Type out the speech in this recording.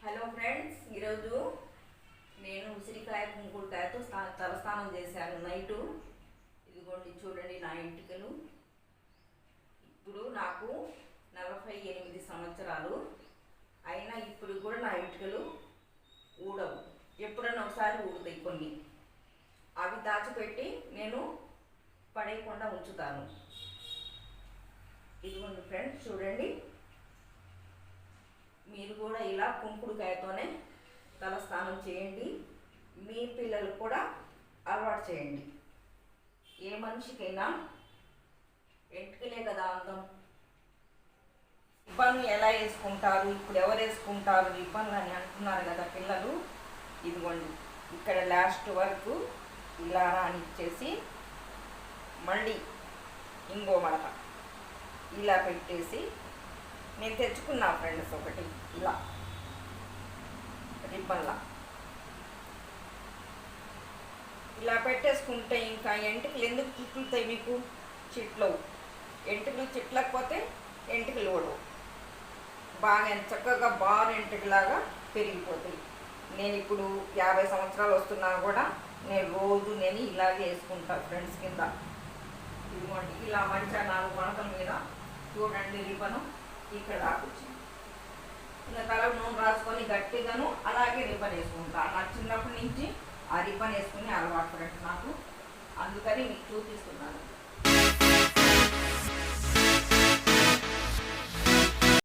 Hello friends, ఈరోజు నేను ఉసిరికాయ కుంకుడుకాయతో తలస్నానం చేశాను నైటు. ఇదిగోండి చూడండి నా ఎంటికలు. ఇప్పుడు నాకు 48 సంవత్సరాలు అయినా ఇప్పుడు కూడా నా ఎంటికలు ఊడవు. ఎప్పుడన్నా ఒకసారి ఊడుతాయి కొన్ని. అవి దాచిపెట్టి నేను పడేయకుండా ఉంచుతాను. ఇదిగోండి ఫ్రెండ్స్ చూడండి, మీరు కూడా ఇలా కుంకుడుకాయతోనే తలస్నానం చేయండి. మీ పిల్లలు కూడా అలవాటు చేయండి. ఏ మనిషికైనా ఎంటికలే కదా అందం. రిబ్బన్లు ఎలా వేసుకుంటారు, ఇప్పుడు ఎవరు వేసుకుంటారు రిబ్బన్లు అని అంటున్నారు కదా పిల్లలు. ఇదిగోండి ఇక్కడ లాస్ట్ వరకు ఇలా రానిచ్చేసి మళ్ళీ ఇంకో మడత ఇలా పెట్టేసి, నేను తెచ్చుకున్నా ఫ్రెండ్స్ ఒకటి ఇలా రిబ్బన్లా ఇలా పెట్టేసుకుంటే ఇంకా ఎంటికలు ఎందుకు చిట్లుతాయి మీకు? చిట్లవు. ఎంటికలు చిట్లకపోతే ఎంటికలు ఓడవు. బాగా చక్కగా బార్ ఎంటికలాగా పెరిగిపోతాయి. నేను ఇప్పుడు 50 సంవత్సరాలు వస్తున్నా కూడా నేను ఇలాగే వేసుకుంటాను ఫ్రెండ్స్ కింద. ఇదిగోండి ఇలా మంచిగా 4 మడతల మీద చూడండి రిబ్బను ఇక్కడ రాకొచ్చింది. ఇంకా తలకు నూనె రాసుకొని గట్టిగాను అలాగే రిబ్బన్ వేసుకుంటాను. నాకు చిన్నప్పటి నుంచి ఆ రిబ్బన్ వేసుకుని అలవాటు పడట్టు నాకు, అందుకని మీకు చూపిస్తున్నాను.